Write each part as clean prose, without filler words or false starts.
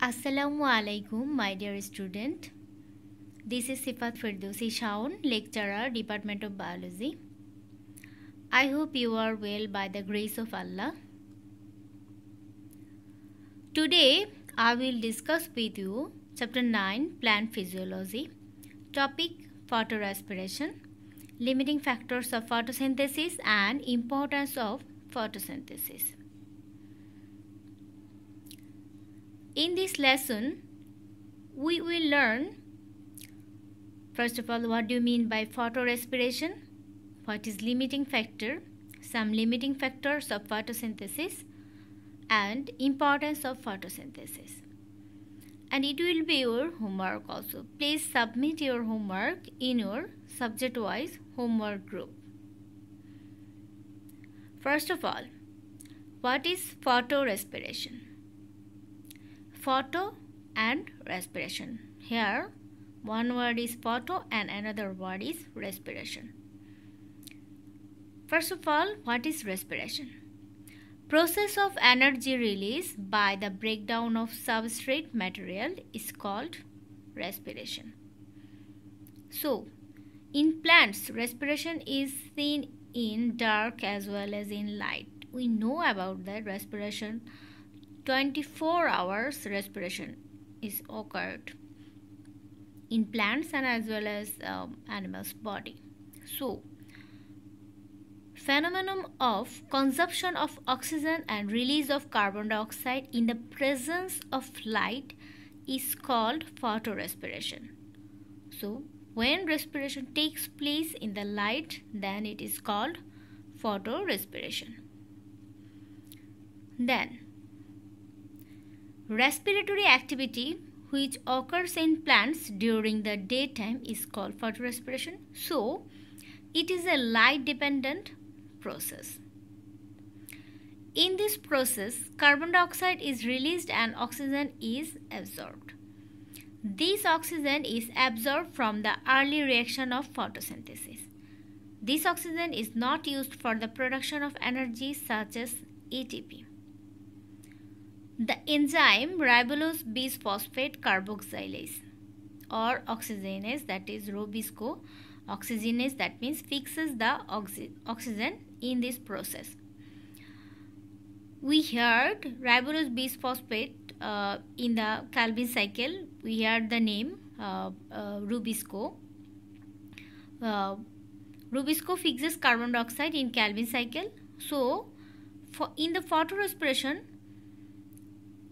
Assalamu alaikum, my dear student. This is Sifat Firdausi Shaun, lecturer, Department of Biology. I hope you are well by the grace of Allah. Today, I will discuss with you Chapter 9, Plant Physiology, topic Photorespiration, limiting factors of photosynthesis and importance of photosynthesis. In this lesson, we will learn, first of all, what do you mean by photorespiration, what is limiting factor, some limiting factors of photosynthesis, and importance of photosynthesis. And it will be your homework also. Please submit your homework in your subject-wise homework group. First of all, what is photorespiration? Photo and respiration. Here, one word is photo and another word is respiration. First of all, what is respiration? Process of energy release by the breakdown of substrate material is called respiration. So, in plants, respiration is seen in dark as well as in light. We know about that respiration. 24 hours respiration is occurred in plants and as well as animals' body. So, phenomenon of consumption of oxygen and release of carbon dioxide in the presence of light is called photorespiration. So, when respiration takes place in the light, then it is called photorespiration. Then, respiratory activity which occurs in plants during the daytime is called photorespiration. So, it is a light dependent process. In this process, carbon dioxide is released and oxygen is absorbed. This oxygen is absorbed from the early reaction of photosynthesis. This oxygen is not used for the production of energy such as ATP. The enzyme ribulose bisphosphate carboxylase or oxygenase, that is Robisco oxygenase, that means fixes the oxygen in this process. We heard ribulose bisphosphate in the Calvin cycle. We heard the name Rubisco. Rubisco fixes carbon dioxide in Calvin cycle. So, in the photorespiration,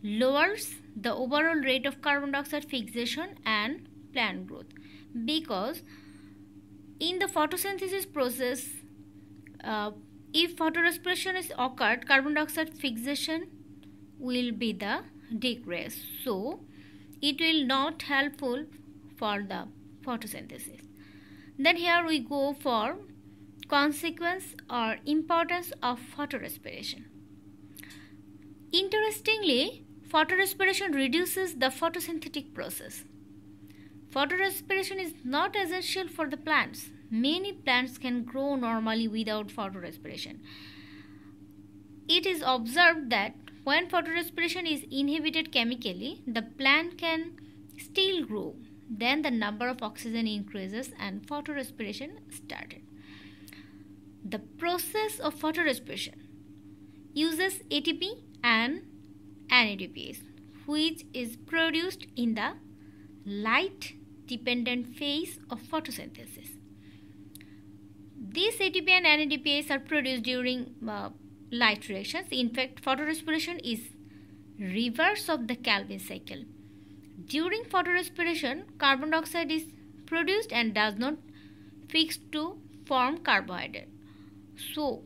lowers the overall rate of carbon dioxide fixation and plant growth, because in the photosynthesis process, if photorespiration is occurred, carbon dioxide fixation will be the decrease. So, it will not helpful for the photosynthesis. Then here we go for consequence or importance of photorespiration. Interestingly, photorespiration reduces the photosynthetic process. Photorespiration is not essential for the plants. Many plants can grow normally without photorespiration. It is observed that when photorespiration is inhibited chemically, the plant can still grow. Then the number of oxygen increases and photorespiration started. The process of photorespiration uses ATP and NADPase, which is produced in the light dependent phase of photosynthesis. These ATP and NADPase are produced during light reactions. In fact, photorespiration is reverse of the Calvin cycle. During photorespiration, carbon dioxide is produced and does not fix to form carbohydrate. So,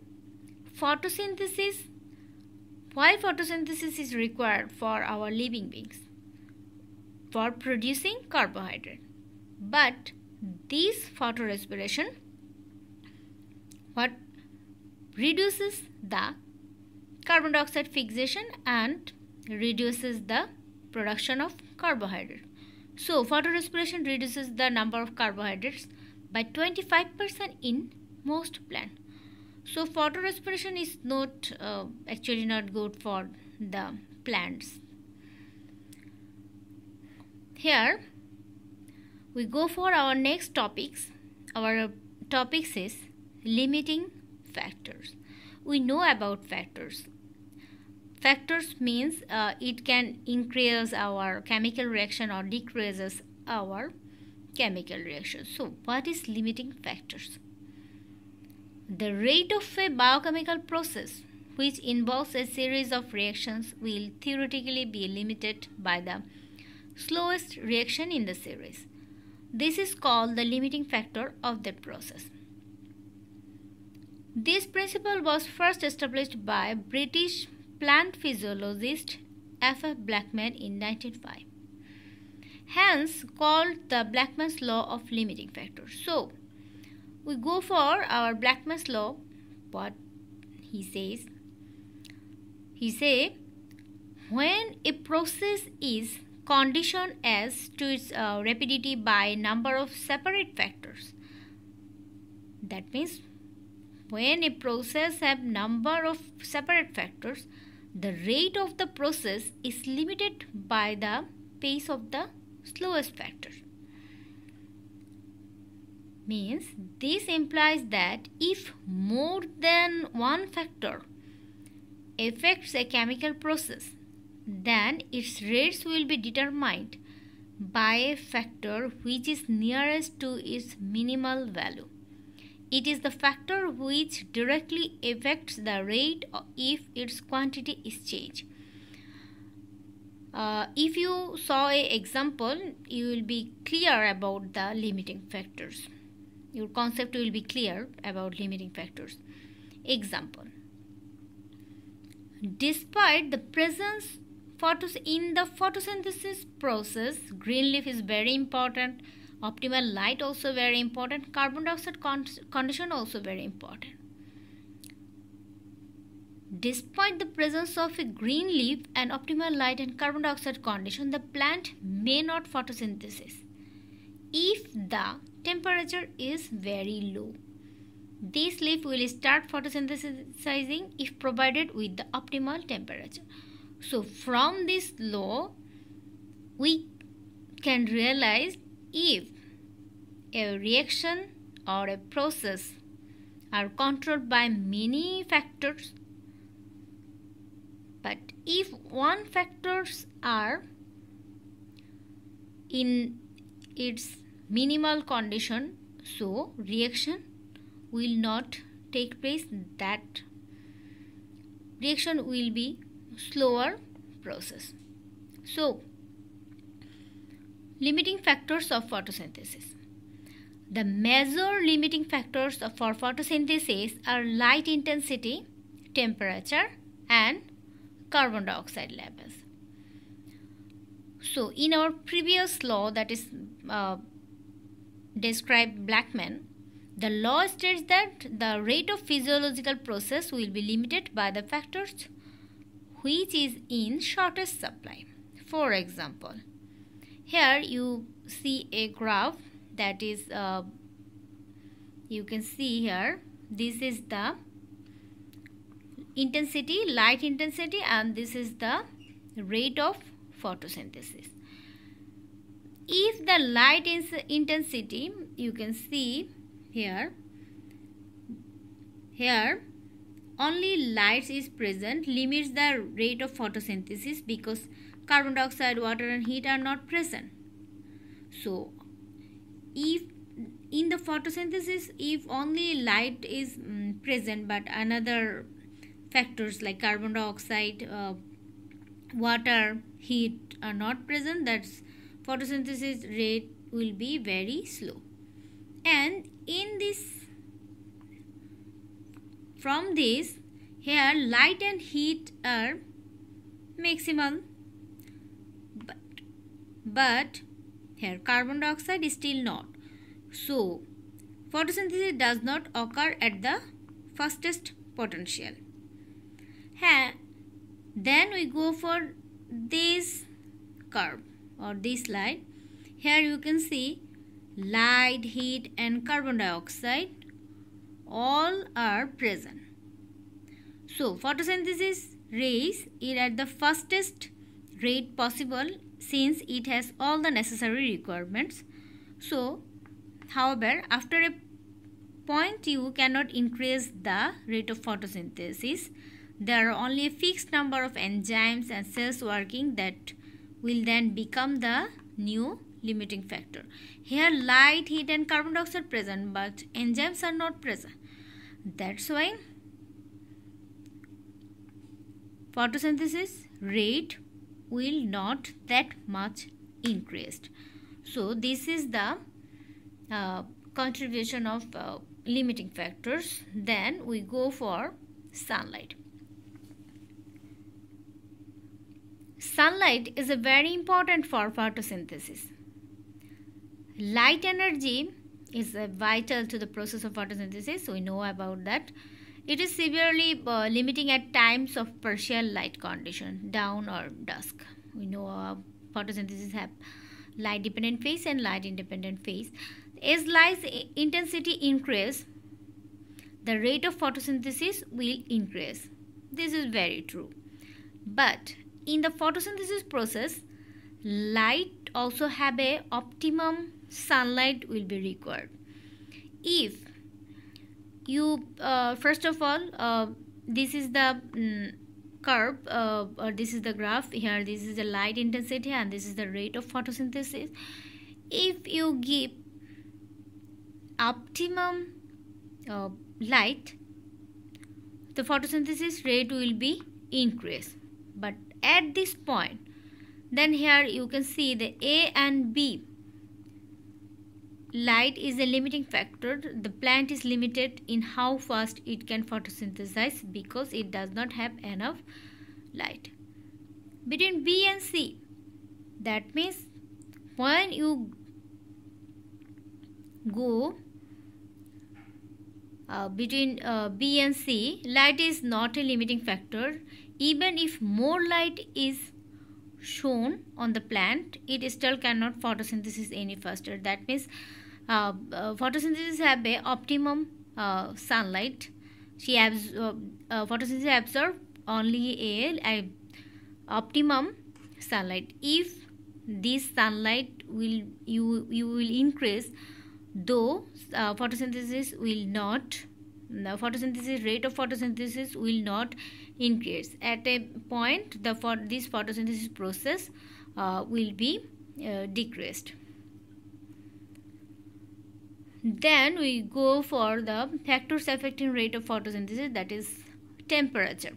why photosynthesis is required for our living beings? For producing carbohydrate. But this photorespiration reduces the carbon dioxide fixation and reduces the production of carbohydrate. So, photorespiration reduces the number of carbohydrates by 25% in most plants. So, photorespiration is actually not good for the plants. Here we go for our next topics. Our topics is limiting factors. We know about factors. Factors means it can increase our chemical reaction or decreases our chemical reaction. So what is limiting factors? The rate of a biochemical process which involves a series of reactions will theoretically be limited by the slowest reaction in the series. This is called the limiting factor of that process. This principle was first established by British plant physiologist F.F. Blackman in 1905, hence called the Blackman's law of limiting factors. So, we go for our Blackman's law. What he says? He says, when a process is conditioned as to its rapidity by a number of separate factors, that means when a process has number of separate factors, the rate of the process is limited by the pace of the slowest factor. Means this implies that if more than one factor affects a chemical process, then its rates will be determined by a factor which is nearest to its minimal value. It is the factor which directly affects the rate if its quantity is changed. If you saw an example, you will be clear about the limiting factors. Your concept will be clear about limiting factors. Example. Despite the presence in the photosynthesis process, green leaf is very important. Optimal light also very important. Carbon dioxide condition also very important. Despite the presence of a green leaf and optimal light and carbon dioxide condition, the plant may not photosynthesis if the temperature is very low. This leaf will start photosynthesizing if provided with the optimal temperature. So from this law, we can realize if a reaction or a process are controlled by many factors, but if one factors are in its minimal condition, so reaction will not take place. That reaction will be slower process. So, limiting factors of photosynthesis. The major limiting factors for photosynthesis are light intensity, temperature, and carbon dioxide levels. So, in our previous law, that is described Blackman, the law states that the rate of physiological process will be limited by the factors which is in shortest supply. For example, here you see a graph that is, you can see here, this is the intensity, light intensity, and this is the rate of photosynthesis. If the light intensity, you can see here only light is present, limits the rate of photosynthesis because carbon dioxide, water and heat are not present. So if in the photosynthesis, if only light is present but another factors like carbon dioxide, water, heat are not present, that's photosynthesis rate will be very slow. And in this, from this, here light and heat are maximal, but here carbon dioxide is still not. So photosynthesis does not occur at the fastest potential. Then we go for this curve or this slide. Here you can see light, heat and carbon dioxide all are present. So photosynthesis rays is at the fastest rate possible since it has all the necessary requirements. So, however, after a point you cannot increase the rate of photosynthesis. There are only a fixed number of enzymes and cells working that will then become the new limiting factor. Here light, heat and carbon dioxide present, but enzymes are not present. That's why photosynthesis rate will not that much increased. So this is the contribution of limiting factors. Then we go for sunlight. Sunlight is a very important for photosynthesis. Light energy is vital to the process of photosynthesis. We know about that. It is severely limiting at times of partial light condition, dawn or dusk. We know photosynthesis have light dependent phase and light independent phase. As light intensity increase, the rate of photosynthesis will increase. This is very true. But in the photosynthesis process, light also have a optimum sunlight will be required. If you first of all, this is the curve or this is the graph here. This is the light intensity and this is the rate of photosynthesis. If you give optimum light, the photosynthesis rate will be increased. But at this point, then here you can see the A and B light is a limiting factor. The plant is limited in how fast it can photosynthesize because it does not have enough light. Between B and C, that means when you go between B and C, light is not a limiting factor. Even if more light is shown on the plant, it still cannot photosynthesis any faster. That means photosynthesis have a optimum sunlight. Photosynthesis absorb only a optimum sunlight. If this sunlight will you will increase, though photosynthesis will not, the photosynthesis rate of photosynthesis will not increase. At a point, this photosynthesis process will be decreased. Then we go for the factors affecting rate of photosynthesis, that is temperature.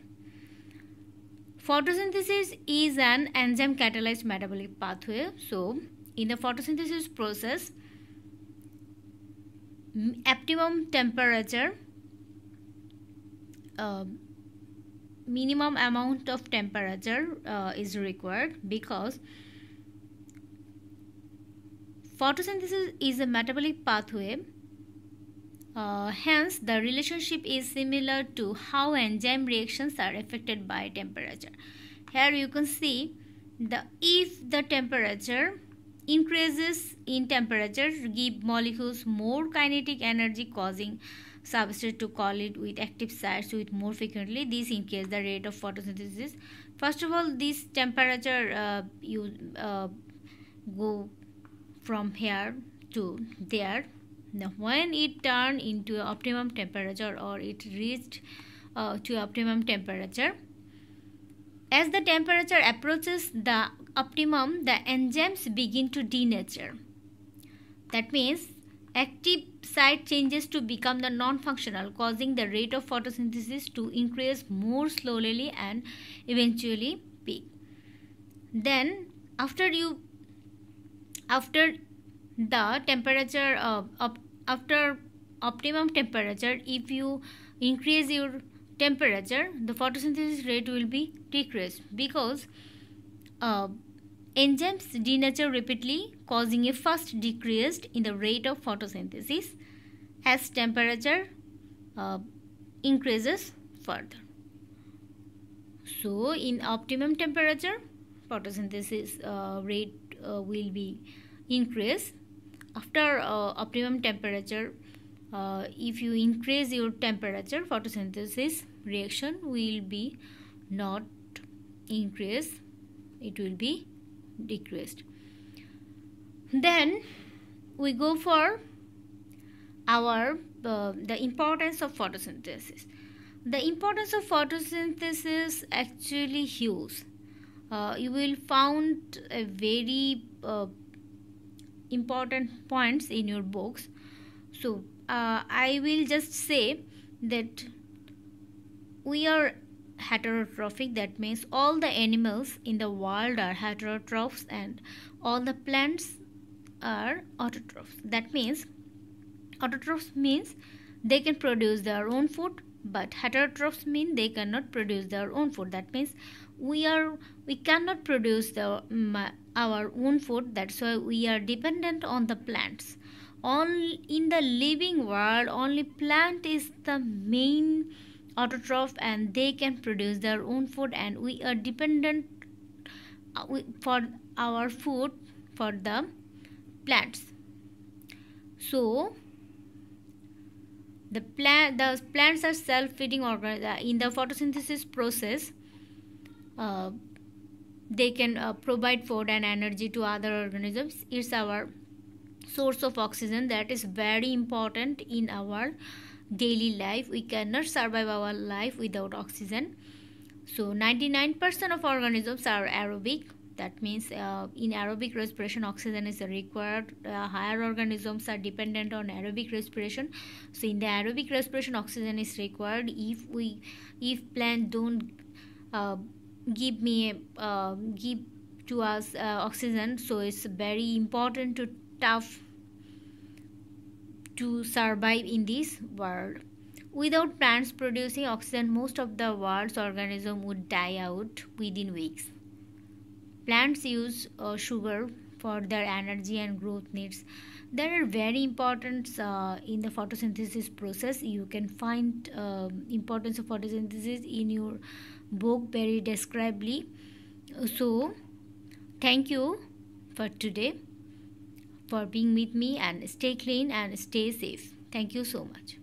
Photosynthesis is an enzyme catalyzed metabolic pathway. So in the photosynthesis process, optimum temperature, minimum amount of temperature is required because photosynthesis is a metabolic pathway. Hence, the relationship is similar to how enzyme reactions are affected by temperature. Here you can see if the temperature increases in temperature, give molecules more kinetic energy, causing substrate to collide with active sites with more frequently. This increases the rate of photosynthesis. First of all, this temperature you go from here to there. Now when it turned into optimum temperature or it reached to optimum temperature, as the temperature approaches the optimum, the enzymes begin to denature. That means active site changes to become the non-functional, causing the rate of photosynthesis to increase more slowly and eventually peak. Then after the temperature after optimum temperature, if you increase your temperature, the photosynthesis rate will be decreased because enzymes denature rapidly, causing a fast decrease in the rate of photosynthesis as temperature increases further. So in optimum temperature, photosynthesis rate will be increased. After optimum temperature, if you increase your temperature, photosynthesis reaction will be not increase it will be decreased. Then we go for our the importance of photosynthesis. The importance of photosynthesis actually huge. You will found a very important points in your books. So I will just say that we are heterotrophic. That means all the animals in the world are heterotrophs and all the plants are autotrophs. That means autotrophs means they can produce their own food, but heterotrophs mean they cannot produce their own food. That means we cannot produce our own food. That's why we are dependent on the plants. In the living world, only plant is the main autotroph and they can produce their own food, and we are dependent for our food for the plants. So the plants are self-feeding organisms. In the photosynthesis process, they can provide food and energy to other organisms. It's our source of oxygen that is very important in our daily life. We cannot survive our life without oxygen. So 99% of organisms are aerobic. That means in aerobic respiration oxygen is required. Higher organisms are dependent on aerobic respiration. So in the aerobic respiration oxygen is required. If plant don't give to us oxygen, so it's very important to survive in this world. Without plants producing oxygen, most of the world's organisms would die out within weeks. Plants use sugar for their energy and growth needs. There are very important in the photosynthesis process. You can find importance of photosynthesis in your book very describably. So thank you for today for being with me, and stay clean and stay safe. Thank you so much.